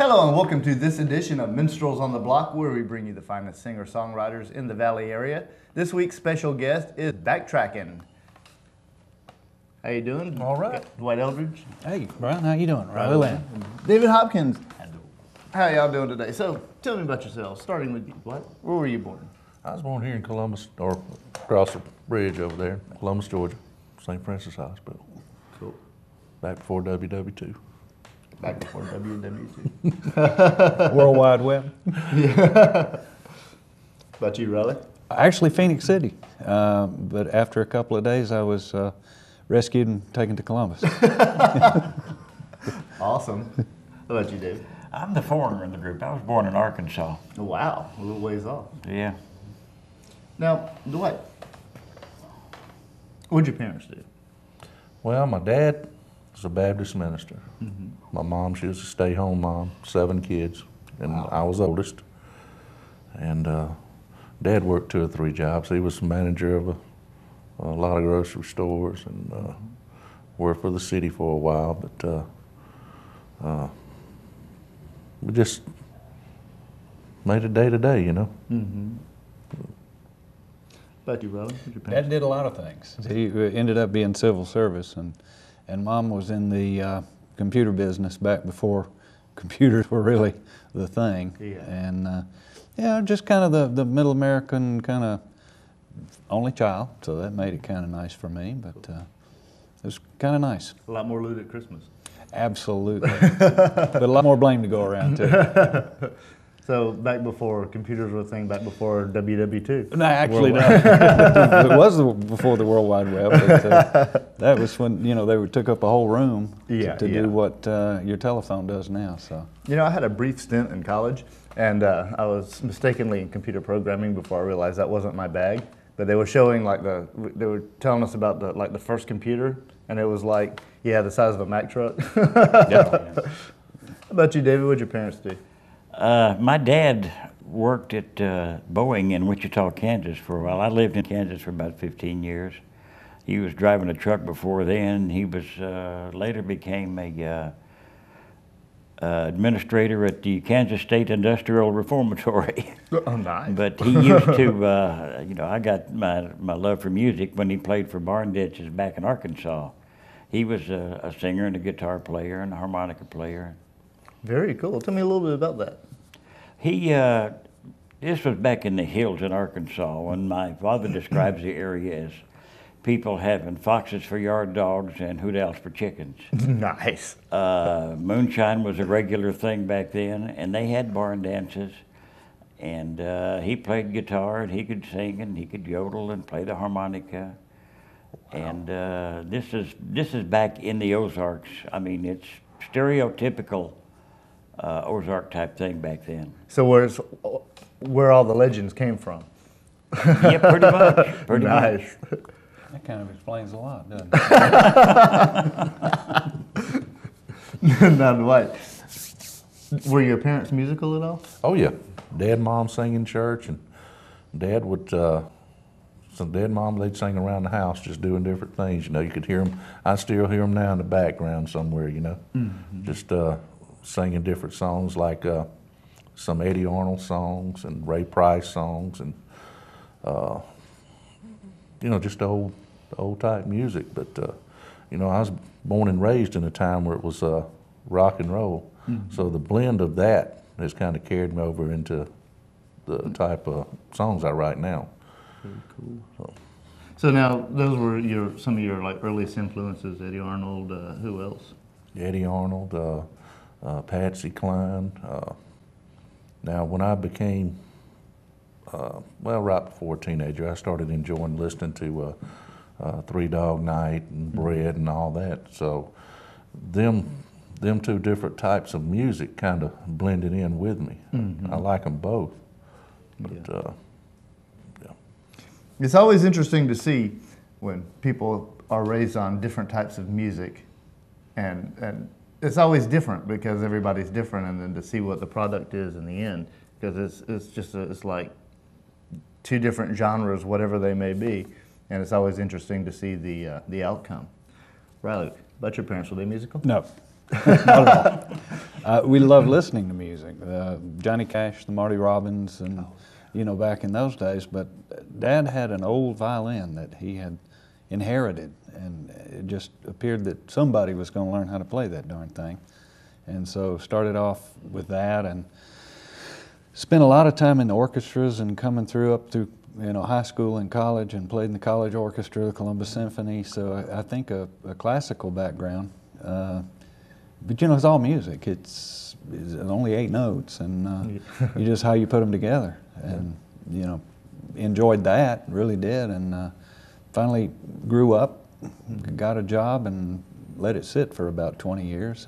Hello and welcome to this edition of Minstrels on the Block, where we bring you the finest singer-songwriters in the Valley area. This week's special guest is BackTrackin. How you doing? All right. Dwight Eldridge. Hey, Brian, how you doing? Riley Land. David Hopkins. How y'all doing today? So, tell me about yourselves, starting with you, Dwight. Where were you born? I was born here in Columbus, or across the bridge over there, Columbus, Georgia, St. Francis Hospital. Cool. Back before WW2. Back before WW2. World Wide Web. Yeah. About you, Riley? Actually, Phoenix City. But after a couple of days, I was rescued and taken to Columbus. Awesome. How about you, David? I'm the foreigner in the group. I was born in Arkansas. Oh, wow, a little ways off. Yeah. Now, Dwight, what'd your parents do? Well, my dad was a Baptist minister. Mm-hmm. My mom, she was a stay-home mom, 7 kids, and Wow. I was oldest. And Dad worked 2 or 3 jobs. He was manager of a lot of grocery stores and worked for the city for a while, but we just made it day to day, you know. Mm-hmm. About you, Riley? What'd your Dad parents did a lot of things. He ended up being civil service, and Mom was in the computer business back before computers were really the thing. Yeah. And yeah, just kind of the middle American kind of only child, so that made it kind of nice for me, but it was kind of nice. A lot more loot at Christmas. Absolutely. But a lot more blame to go around, too. So back before computers were a thing, back before WW2. No, actually, no. It was before the World Wide Web, but that was when, you know, they took up a whole room to do what your telephone does now. So, You know, I had a brief stint in college, and I was mistakenly in computer programming before I realized that wasn't my bag. But they were showing they were telling us about the first computer, and it was like, yeah, the size of a Mack truck. yeah. How about you, David? What'd your parents do? My dad worked at Boeing in Wichita, Kansas for a while. I lived in Kansas for about 15 years. He was driving a truck before then. He was later became a administrator at the Kansas State Industrial Reformatory. Oh, nice. But he used to, you know, I got my love for music when he played for Barn Ditches back in Arkansas. He was a singer and a guitar player and a harmonica player. Very cool. Tell me a little bit about that. He, this was back in the hills in Arkansas when my father describes the area as people having foxes for yard dogs and hoot owls for chickens. Nice. Moonshine was a regular thing back then, and they had barn dances. And he played guitar, and he could sing, and he could yodel and play the harmonica. And this is back in the Ozarks. I mean, it's stereotypical Ozark type thing back then. So where all the legends came from? Yeah, pretty much. Pretty much. Nice. That kind of explains a lot, doesn't it? Now, Dwight, were your parents musical at all? Oh yeah, Dad and Mom sang in church, and Dad would, Dad and Mom, they'd sing around the house just doing different things. You know, you could hear them, I still hear them now in the background somewhere, you know. Mm-hmm. Just singing different songs like some Eddie Arnold songs and Ray Price songs and, you know, just old type music. But, you know, I was born and raised in a time where it was rock and roll. Mm-hmm. So the blend of that has kind of carried me over into the type of songs I write now. Very cool. So now, those were some of your like earliest influences, Eddie Arnold, who else? Eddie Arnold, Patsy Cline. Now, when I became, well, right before a teenager, I started enjoying listening to Three Dog Night and Bread and all that. So them 2 different types of music kind of blended in with me. Mm-hmm. I like them both. But, yeah. It's always interesting to see when people are raised on different types of music, and it's always different because everybody's different, and then to see what the product is in the end, because it's like 2 different genres, whatever they may be, and it's always interesting to see the outcome. Riley, about your parents, were they musical? No. Not at all. We love listening to music. Johnny Cash, the Marty Robbins, and you know, back in those days. But Dad had an old violin that he had inherited, and it just appeared that somebody was going to learn how to play that darn thing. And so started off with that, and spent a lot of time in the orchestras and coming through up through, you know, high school and college, and played in the college orchestra, the Columbus Symphony. So I think a classical background. But you know, it's all music. It's only 8 notes, and you just how you put them together. And you know, enjoyed that, really did. And finally grew up, got a job, and let it sit for about 20 years.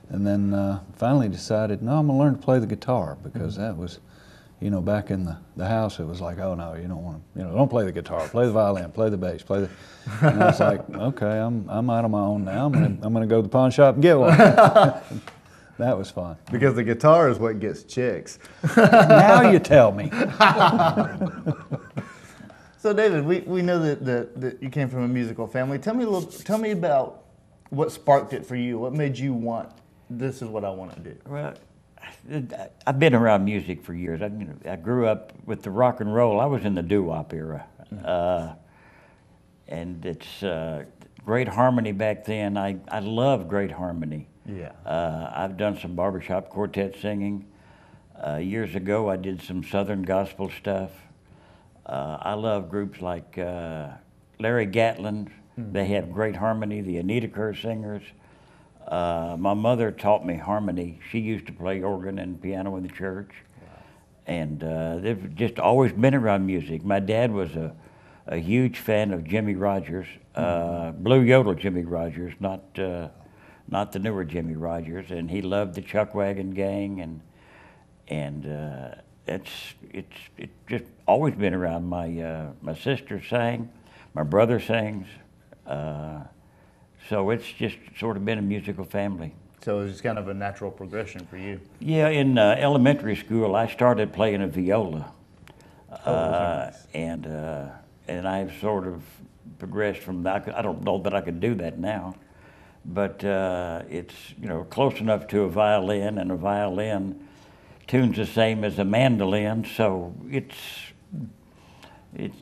And then finally decided, no, I'm gonna learn to play the guitar, because that was, you know, back in the house, it was like, oh no, you don't want to, you know, don't play the guitar, play the violin, play the bass, play the, and I was like, okay, I'm out on my own now. I'm gonna go to the pawn shop and get one. That was fun. Because the guitar is what gets chicks. Now you tell me. So David, we know that you came from a musical family. Tell me about what sparked it for you. What made you want, this is what I want to do? Well, I've been around music for years. I grew up with the rock and roll. I was in the doo-wop era. And it's great harmony back then. I love great harmony. Yeah. I've done some barbershop quartet singing. Years ago, I did some Southern gospel stuff. I love groups like Larry Gatlin. They have great harmony, the Anita Kerr singers. My mother taught me harmony. She used to play organ and piano in the church. Wow. And they've just always been around music. My dad was a huge fan of Jimmy Rogers, Blue Yodel Jimmy Rogers, not the newer Jimmy Rogers. And he loved the Chuckwagon Gang, and it's just always been around. My sister sang, my brother sings. So it's just sort of been a musical family. So it was just kind of a natural progression for you. Yeah, in elementary school, I started playing a viola. Nice. And I've sort of progressed from that. I don't know that I could do that now, but it's, you know, close enough to a violin, and a violin tunes the same as a mandolin, so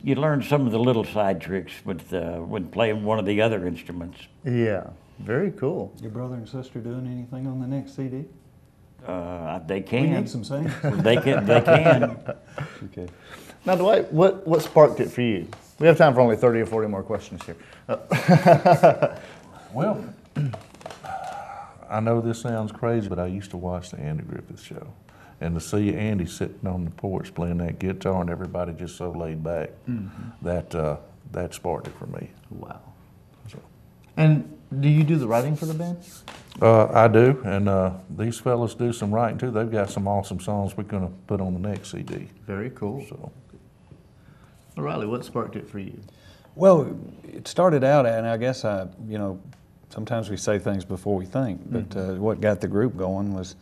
you learn some of the little side tricks with when playing one of the other instruments. Yeah, very cool. Your brother and sister doing anything on the next CD? They can. We need some singing. They can. Okay. Now, Dwight, what sparked it for you? We have time for only 30 or 40 more questions here. Well, I know this sounds crazy, but I used to watch the Andy Griffith Show. And to see Andy sitting on the porch playing that guitar and everybody just so laid back, that sparked it for me. Wow. So. And do you do the writing for the band? I do, and these fellas do some writing too. They've got some awesome songs we're going to put on the next CD. Very cool. So, Riley, what sparked it for you? Well, it started out, and I guess you know, sometimes we say things before we think, but what got the group going was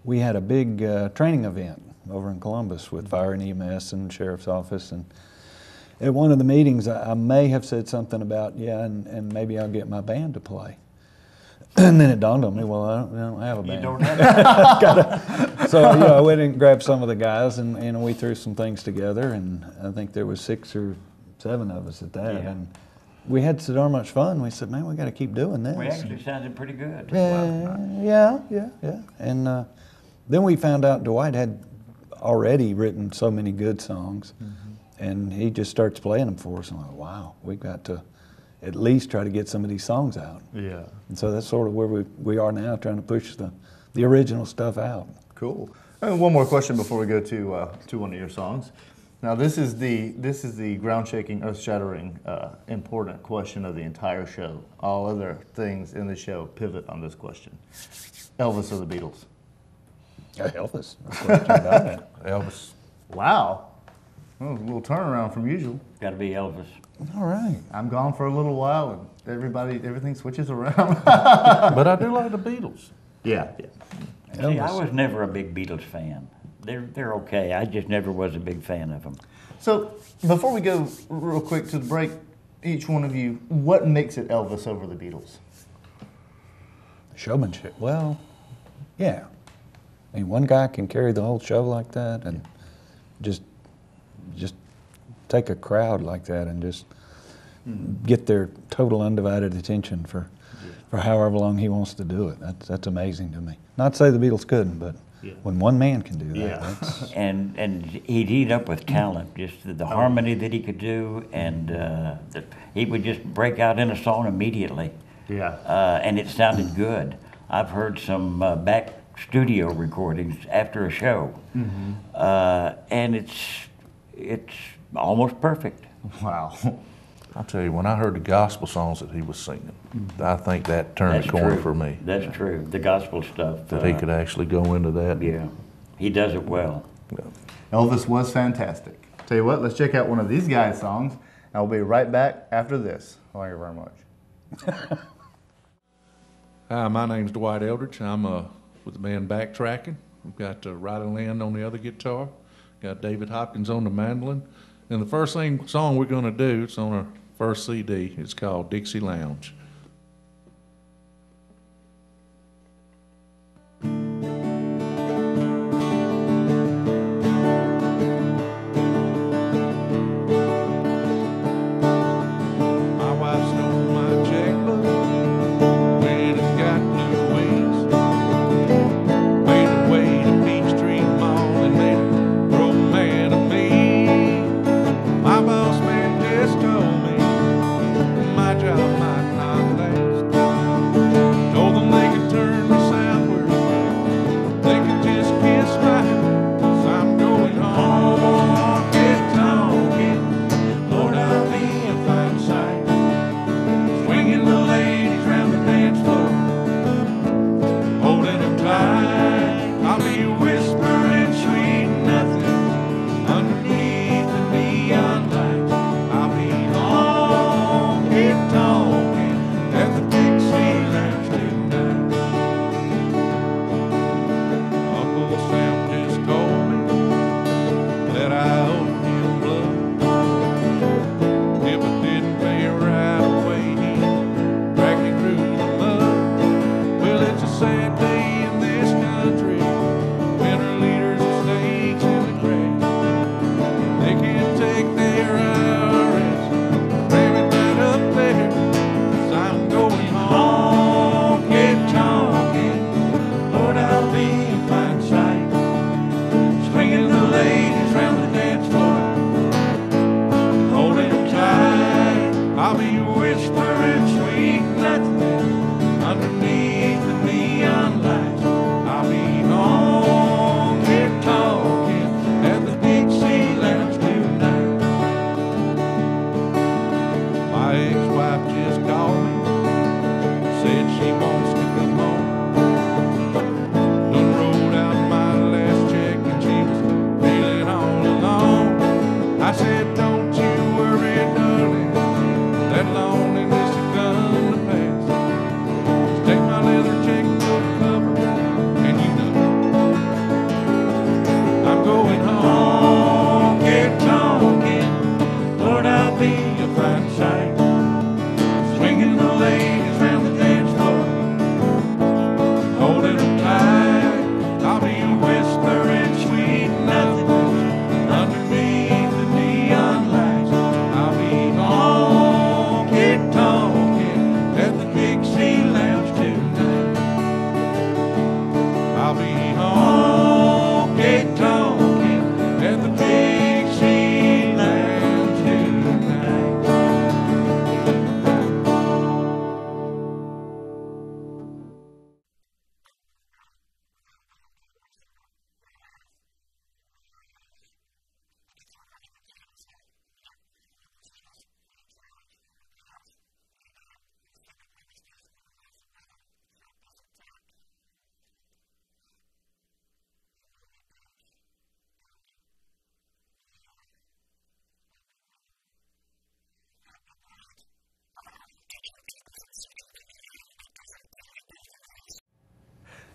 we had a big training event over in Columbus with fire and EMS and sheriff's office, and at one of the meetings I may have said something about, and maybe I'll get my band to play. And then it dawned on me, well, I don't have a band. You don't have So, you know, I went and grabbed some of the guys, and you know, we threw some things together, and I think there was 6 or 7 of us at that. Yeah. And we had so darn much fun. We said, man, we got to keep doing this. We actually sounded pretty good. Yeah. And then we found out Dwight had already written so many good songs, and he just starts playing them for us. And I'm like, wow, we've got to at least try to get some of these songs out. Yeah. And so that's sort of where we are now, trying to push the original stuff out. Cool. And one more question before we go to one of your songs. Now this is the ground-shaking, earth-shattering, important question of the entire show. All other things in the show pivot on this question. Elvis or the Beatles? Elvis. No question about it. Elvis. Wow. Well, a little turnaround from usual. Got to be Elvis. All right. I'm gone for a little while, and everything switches around. But I do like the Beatles. Yeah. See, I was never a big Beatles fan. They're okay. I just never was a big fan of them. So before we go real quick to the break, each one of you, what makes it Elvis over the Beatles? Showmanship. Well, yeah. I mean, one guy can carry the whole show like that, and just take a crowd like that and just get their total undivided attention for however long he wants to do it. That's amazing to me. Not to say the Beatles couldn't, but when one man can do that, that's... And he'd eat up with talent, just the harmony that he could do, and he would just break out in a song immediately. Yeah. And it sounded good. I've heard some back studio recordings after a show, and it's almost perfect. Wow. I'll tell you, when I heard the gospel songs that he was singing, I think that turned That's the corner true. for me. That's true. The gospel stuff. That he could actually go into that. Yeah, he does it well. Yeah. Elvis was fantastic. Tell you what, let's check out one of these guys' songs, and I'll be right back after this. Thank you very much. Hi, my name's Dwight Eldridge. I'm with the band BackTrackin. We've got Riley Land on the other guitar, got David Hopkins on the mandolin. And the first song we're going to do, it's on our first CD, it's called Dixie Lounge.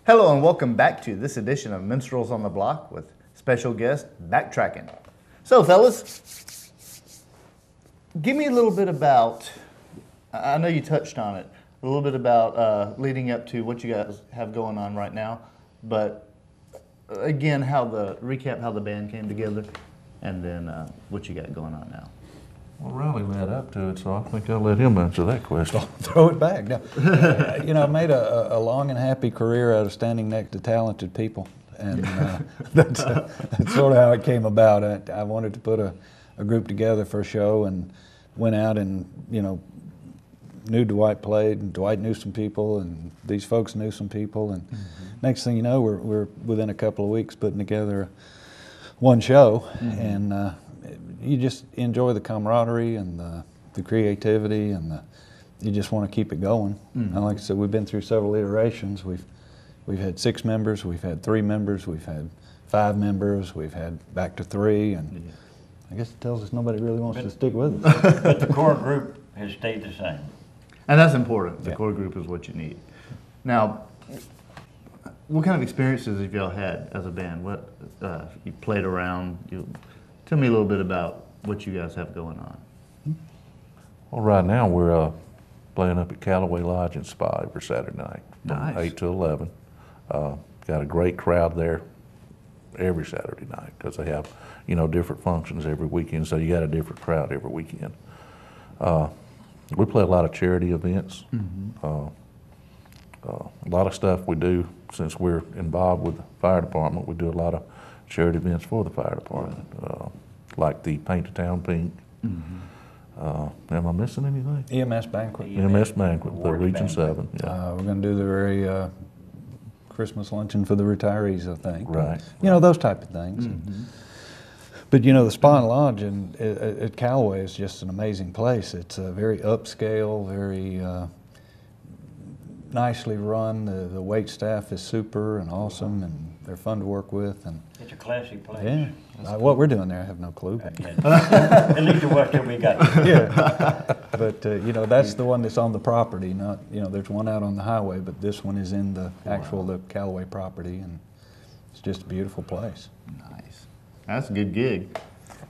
Hello and welcome back to this edition of Minstrels on the Block with special guest BackTrackin. So fellas, give me a little bit about, I know you touched on it, a a little bit about leading up to what you guys have going on right now, but again, recap how the band came together, and then what you got going on now. Well, Riley led up to it, so I think I'll let him answer that question. Throw it back. No. You know, I made a long and happy career out of standing next to talented people, and that's sort of how it came about. I wanted to put a group together for a show, and went out and, you know, knew Dwight played, and Dwight knew some people, and these folks knew some people, and next thing you know, we're within a couple of weeks putting together one show, and you just enjoy the camaraderie and the creativity, and you just want to keep it going. And like I said, we've been through several iterations. We've had 6 members, we've had 3 members, we've had 5 members, we've had back to 3, and I guess it tells us nobody really wants to stick with us. But the core group has stayed the same. And that's important. The core group is what you need. Now, what kind of experiences have y'all had as a band? What you played around? Tell me a little bit about what you guys have going on. Well, right now we're playing up at Callaway Lodge and Spa every Saturday night from Nice. 8 to 11. Got a great crowd there every Saturday night because they have, you know, different functions every weekend, so you got a different crowd every weekend. We play a lot of charity events. A lot of stuff we do, since we're involved with the fire department, we do a lot of charity events for the fire department, like the Paint the Town Pink. Am I missing anything? EMS banquet. EMS banquet, the Award Region banquet. 7. Yeah. We're going to do the very Christmas luncheon for the retirees, I think. Right. You know, those type of things. But you know, the Spa and Lodge at Callaway is just an amazing place. It's very upscale, very nicely run. The wait staff is super and awesome, and they're fun to work with. And It's a classy place. yeah, what we're doing there, I have no clue. At least the West we got. Yeah, but you know, that's the one that's on the property. Not, you know, there's one out on the highway, but this one is in the the Callaway property, and it's just a beautiful place. Nice. That's a good gig.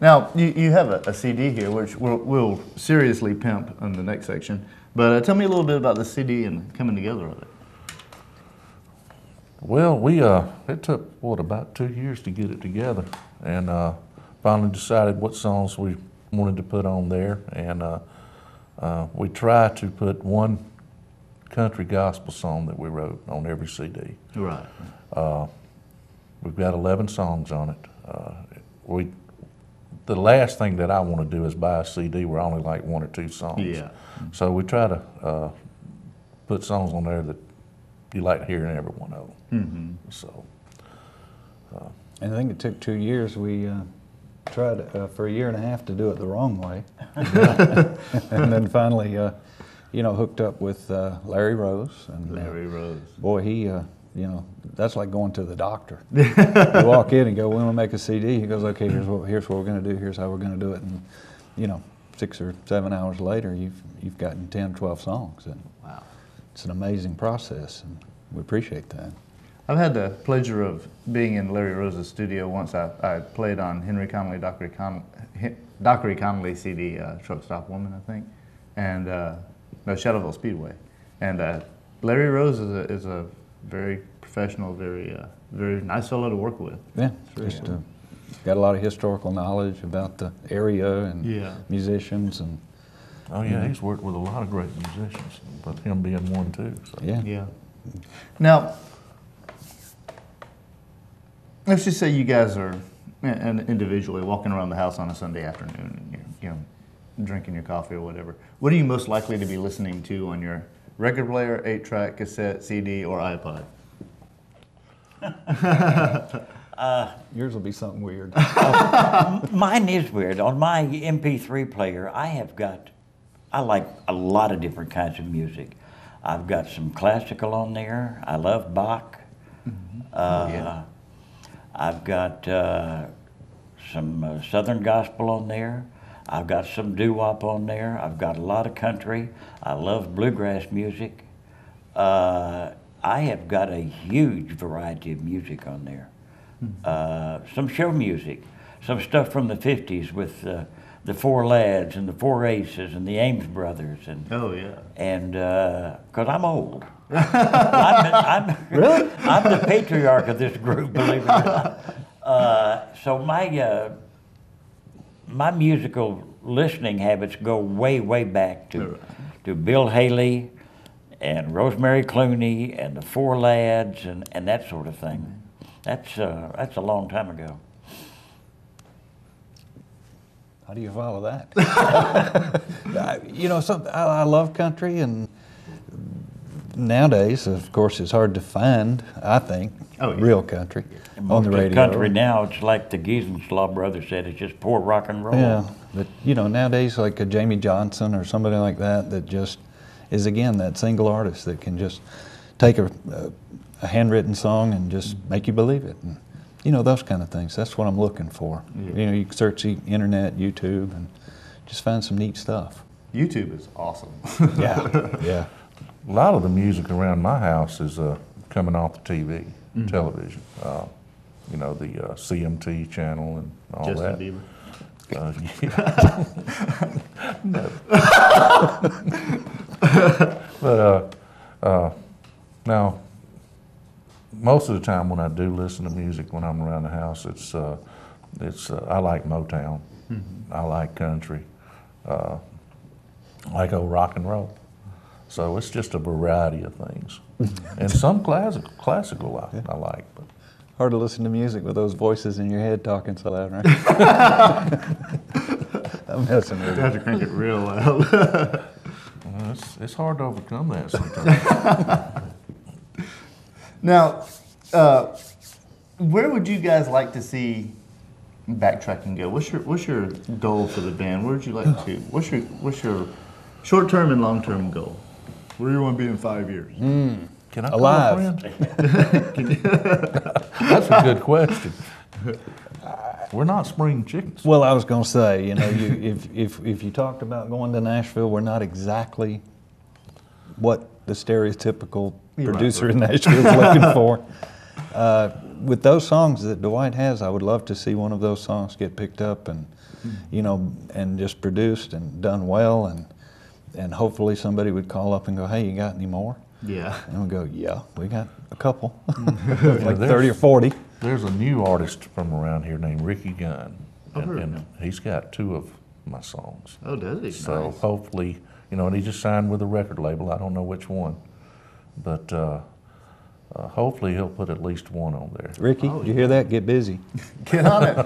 Now, you have a CD here, which we'll seriously pimp in the next section. But tell me a little bit about the CD and coming together of it. Well, it took, about 2 years to get it together, and finally decided what songs we wanted to put on there, and we tried to put one country gospel song that we wrote on every CD. Right. We've got 11 songs on it. The last thing that I want to do is buy a CD where I only like 1 or 2 songs. Yeah. So we try to put songs on there that you like hearing every one of them. So. And I think it took 2 years. We tried for 1.5 years to do it the wrong way, and then finally, you know, hooked up with Larry Rose. And Larry Rose. boy, he. You know, that's like going to the doctor. You walk in and go, "We want to make a CD." He goes, "Okay, here's what we're going to do. Here's how we're going to do it." And you know, 6 or 7 hours later, you've gotten 10, 12 songs, and Wow. it's an amazing process, and we appreciate that. I've had the pleasure of being in Larry Rose's studio once. I played on Henry Connolly, Dockery Connolly CD, Truck Stop Woman, I think, and no, Shadowville Speedway. And Larry Rose is a very professional, very nice fellow to work with. Yeah, just got a lot of historical knowledge about the area and musicians, and Oh yeah, he's worked with a lot of great musicians, but him being one too. So. yeah. Yeah. Now, let's just say you guys are individually walking around the house on a Sunday afternoon, and you're, drinking your coffee or whatever. What are you most likely to be listening to on your record player, 8-track, cassette, CD, or iPod? Yours will be something weird. Mine is weird. On my MP3 player, I like a lot of different kinds of music. I've got some classical on there. I love Bach. I've got some Southern gospel on there. I've got some doo-wop on there. I've got a lot of country. I love bluegrass music. I have got a huge variety of music on there. Some show music, some stuff from the 50s with the Four Lads and the Four Aces and the Ames Brothers and Oh, yeah. because I'm old. Really? I'm the patriarch of this group, believe it or not. So my musical listening habits go way, way back to Bill Haley and Rosemary Clooney and the Four Lads and that sort of thing. That's a long time ago. How do you follow that? I love country, and nowadays, of course, it's hard to find, I think, real country on the radio. Country now, it's like the Giesenslaw brothers said, it's just poor rock and roll. Yeah, but nowadays, like a Jamie Johnson or somebody like that just is, again, that single artist that can just take a handwritten song and just make you believe it. And, those kind of things. That's what I'm looking for. Yeah. You can search the internet, YouTube, and just find some neat stuff. YouTube is awesome. Yeah. A lot of the music around my house is coming off the TV, television. The CMT channel and all Justin that. Bieber. No. But now, most of the time when I do listen to music when I'm around the house, it's I like Motown, I like country, I like old rock and roll. So it's just a variety of things, and some classical I like. But hard to listen to music with those voices in your head talking so loud, right? I'm messing with You have to crank it real loud. it's hard to overcome that sometimes. Now, where would you guys like to see BackTrackin go? What's your goal for the band? Where would you like to? What's your short-term and long-term goal? Where do you want to be in 5 years? Can I Alive. call a friend? That's a good question. We're not spring chickens. Well, I was going to say, if you talked about going to Nashville, we're not exactly what the stereotypical producer in Nashville is looking for. With those songs that Dwight has, I would love to see one of those songs get picked up and, and just produced and done well, and hopefully somebody would call up and go, "Hey, you got any more?" Yeah. And we'll go, "Yeah, we got a couple, like 30 or 40. There's a new artist from around here named Ricky Gunn, I've heard of and him. he's got 2 of my songs. Oh, does he? So Nice. hopefully, and he just signed with a record label. I don't know which one, but hopefully he'll put at least 1 on there. Ricky, did you hear that? Get busy. Get on it.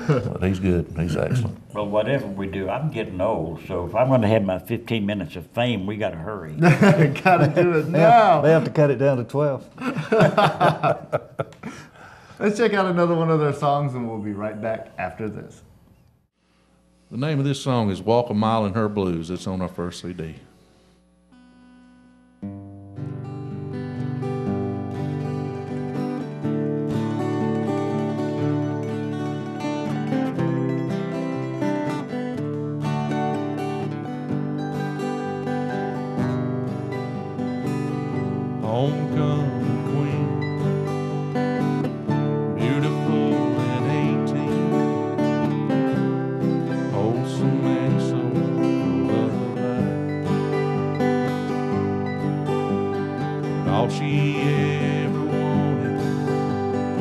But he's good. He's excellent. Well, whatever we do, I'm getting old, so if I'm going to have my 15 minutes of fame, we got to hurry. Gotta do it now. They have to cut it down to 12. Let's check out another one of their songs, and we'll be right back after this. The name of this song is Walk a Mile in Her Blues. It's on our first CD. Homecoming queen, beautiful at 18, wholesome and so full of life. All she ever wanted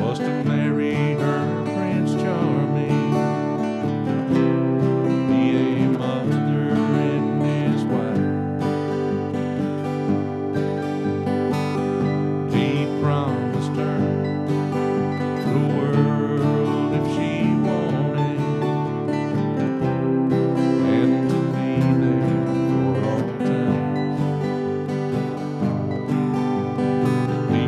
was to marry her Prince Charming, be a mother and his wife. He promised her the world if she wanted, and to be there for all time. He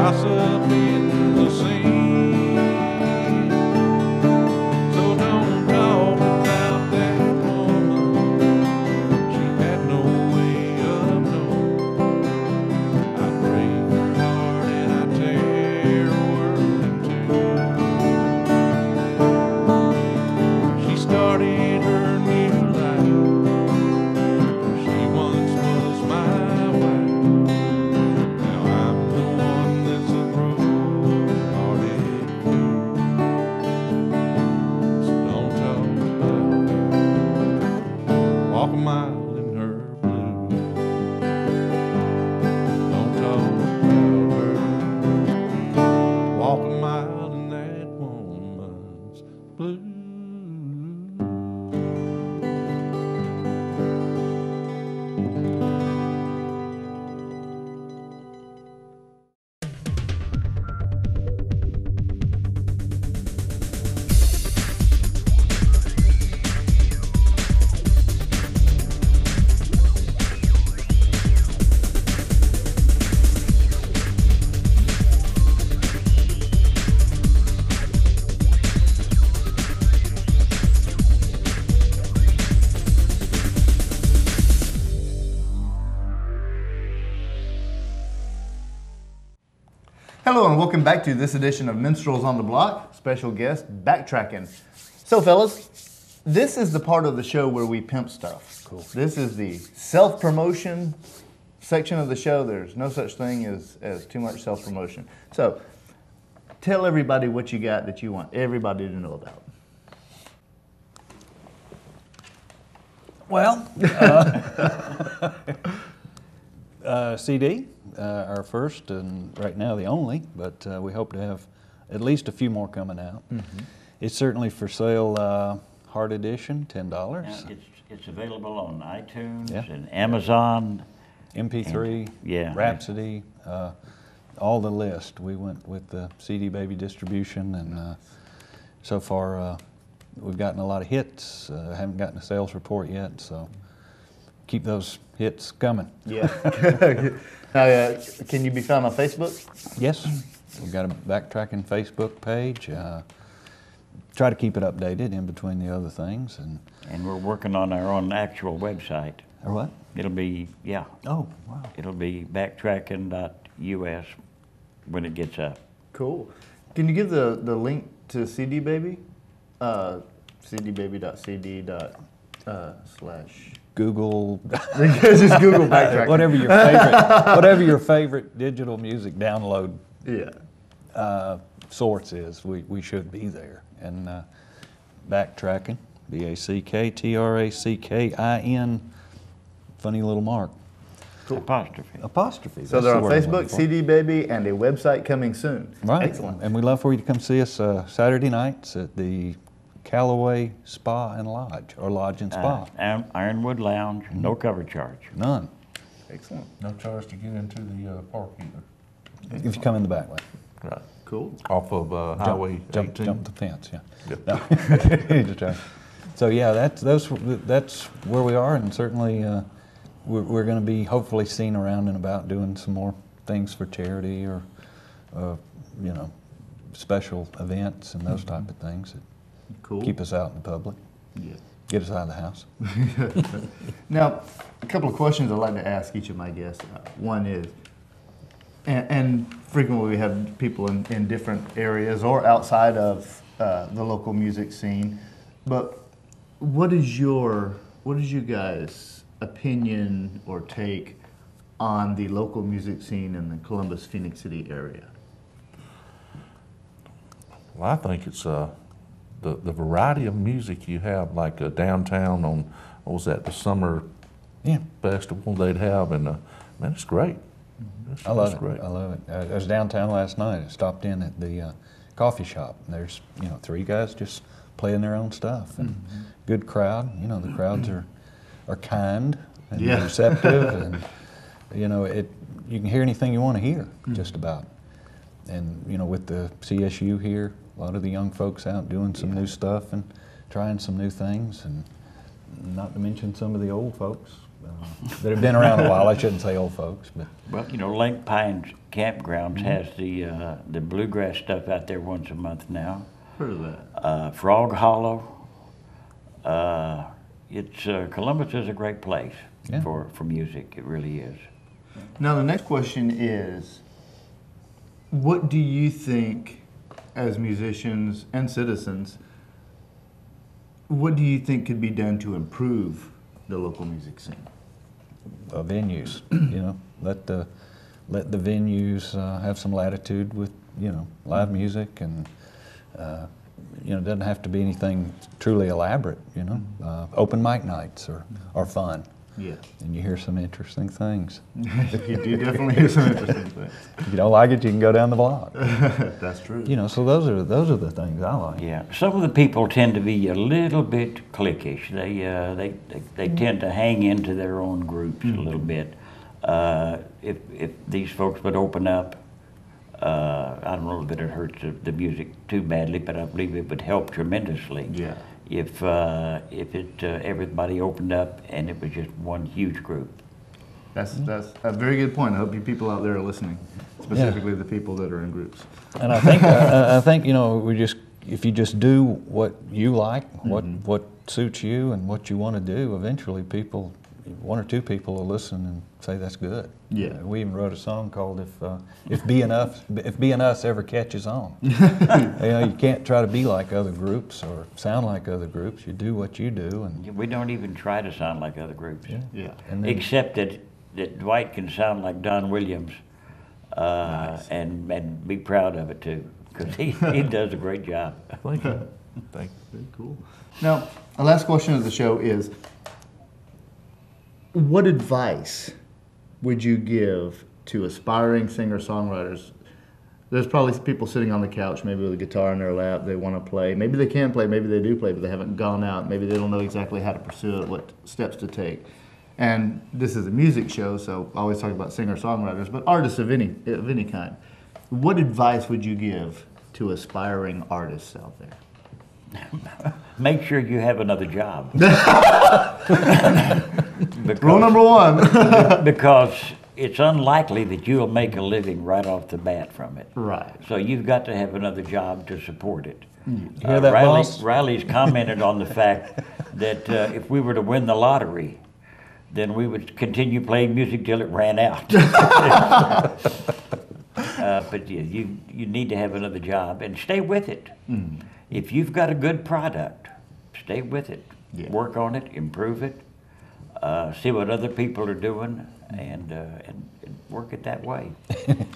gossip in the scene. So don't talk about that woman. She had no way of knowing. I'd break her heart and I'd tear her world in two. She started her new life. She once was my wife. Now I'm the one that's a broken-hearted fool. So don't talk about her. Walk a mile in her blues. Don't talk about her. Walk a mile in that woman's blues. Hello and welcome back to this edition of Minstrels on the Block. Special guest, BackTrackin. So fellas, this is the part of the show where we pimp stuff. Cool. This is the self-promotion section of the show. There's no such thing as too much self-promotion. So tell everybody what you got that you want everybody to know about. Well, CD, our first and right now the only, but we hope to have at least a few more coming out. Mm-hmm. It's certainly for sale, hard edition, $10. Now, it's available on iTunes Yeah. and Amazon. MP3, And, yeah. Rhapsody, all the list. We went with the CD Baby distribution, and so far we've gotten a lot of hits. Haven't gotten a sales report yet, so keep those hits coming. Yeah. Can you be found on Facebook? Yes, we've got a BackTrackin Facebook page. Try to keep it updated in between the other things, And we're working on our own actual website. or what? It'll be, yeah, Oh, wow. it'll be backtrackin.us when it gets up. Cool. Can you give the link to CD Baby? cdbaby.cd. Slash. Google, Just Google BackTrackin. whatever your favorite digital music download Yeah. source is, we should be there. And BackTrackin, BackTrackin, funny little mark. Cool. Apostrophe. So they're on Facebook, CD Baby, and a website coming soon. Right. Excellent. And we'd love for you to come see us Saturday nights at the Callaway Spa and Lodge, or Lodge and Spa. Ironwood Lounge, no cover charge. None, Excellent. No charge to get into the park either. if you come in the back way. Right. Cool. Off of Highway 18. Jump the fence, yeah. Yep. No. So yeah, that's where we are, and certainly we're going to be hopefully seen around and about doing some more things for charity or special events and those type of things that Cool. keep us out in the public, Yeah. get us out of the house. Now, a couple of questions I'd like to ask each of my guests. One is, and frequently we have people in different areas or outside of the local music scene, but what is you guys' opinion or take on the local music scene in the Columbus, Phoenix City area? Well, I think it's the variety of music you have, like downtown on, what was that, the summer Yeah, festival they'd have, and man, it's great. I love It's it. great. I love it. I was downtown last night. I stopped in at the coffee shop. There's 3 guys just playing their own stuff, and good crowd. The crowds are kind and Yeah. receptive, and you can hear anything you want to hear, just about. And with the CSU here, a lot of the young folks out doing some new stuff and trying some new things, and not to mention some of the old folks that have been around a while. I shouldn't say old folks, but Well, you know, Lake Pines Campgrounds has the bluegrass stuff out there once a month now. Heard of that? Frog Hollow. It's Columbus is a great place Yeah. for music. It really is. Now the next question is, what do you think, as musicians and citizens, what do you think could be done to improve the local music scene? venues. You know, let the venues have some latitude with live music, and it doesn't have to be anything truly elaborate. Open mic nights are fun. Yeah. And you hear some interesting things. You do definitely hear some interesting things. If you don't like it, you can go down the block. That's true. So those are the things I like. Yeah, some of the people tend to be a little bit cliquish. They tend to hang into their own groups a little bit. If these folks would open up, I don't know that it hurts the music too badly, but I believe it would help tremendously. Yeah. If everybody opened up and it was just one huge group. That's a very good point. I hope you people out there are listening, specifically the people that are in groups. And I think I think if you just do what you like, what suits you, and what you want to do, eventually one or two people will listen and say that's good. Yeah. We even wrote a song called "If Being Us Ever Catches On." You can't try to be like other groups or sound like other groups. You do what you do, and We don't even try to sound like other groups. Yeah. and then, Except that Dwight can sound like Don Williams, and be proud of it too, because he does a great job. Thank you. Thank you. Very cool. Now, the last question of the show is, what advice would you give to aspiring singer-songwriters? There's probably people sitting on the couch, maybe with a guitar in their lap, they want to play. Maybe they can play, maybe they do play, but they haven't gone out. Maybe they don't know exactly how to pursue it, what steps to take. And this is a music show, so I always talk about singer-songwriters, but artists of any kind. What advice would you give to aspiring artists out there? Make sure you have another job. Rule number one. Because it's unlikely that you'll make a living right off the bat from it. Right. So you've got to have another job to support it. you hear that, boss? Riley's commented on the fact that if we were to win the lottery, then we would continue playing music till it ran out. But yeah, you need to have another job and stay with it. If you've got a good product, stay with it. Yeah. Work on it, improve it, see what other people are doing, and work it that way.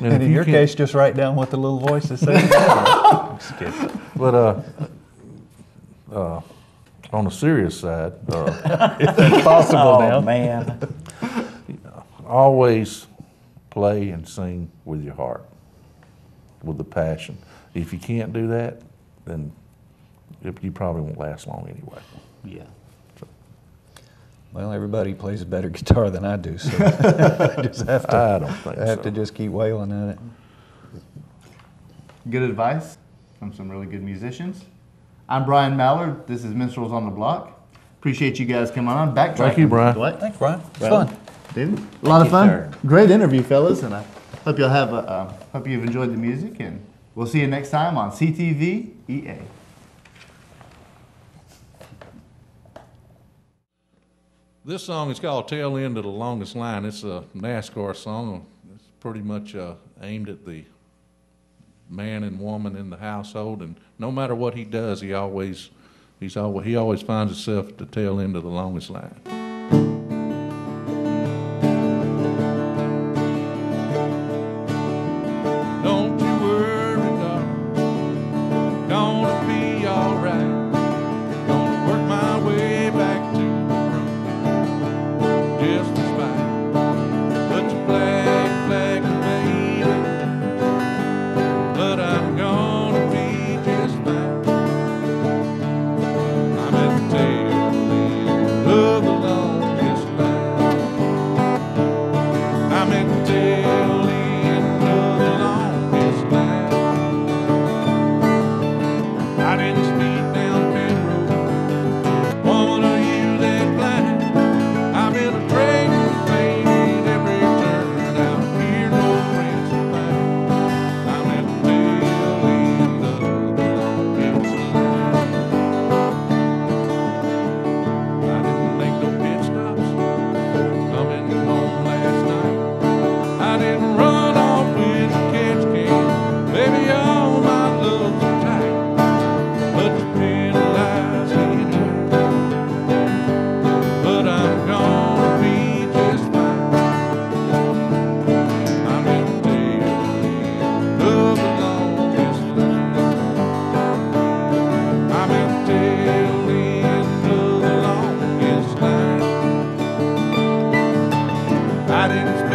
And in your case, just write down what the little voice is saying. Just kidding. But on the serious side, If that's possible now. Oh man, always play and sing with your heart, with the passion. If you can't do that, then you probably won't last long anyway. Yeah. Well, everybody plays a better guitar than I do, so I just have to. I don't think I have so. to just keep wailing at it. Good advice from some really good musicians. I'm Brian Mallard. This is Minstrels on the Block. Appreciate you guys coming on. BackTrackin. Thank you, Brian. Dwight. Thanks, Brian. It's Well, fun. David, a lot of you, fun. sir. Great interview, fellas, and I hope you'll have hope you've enjoyed the music, and we'll see you next time on CTV EA. This song is called Tail End of the Longest Line. It's a NASCAR song. It's pretty much aimed at the man and woman in the household, and no matter what he does, he always finds himself at the tail end of the longest line. Don't you worry, darling, gonna be alright. Gonna work my way back to the room just as fine. Put your flag waving, but I'm gonna be just fine. I'm at the tail end of the line. Writings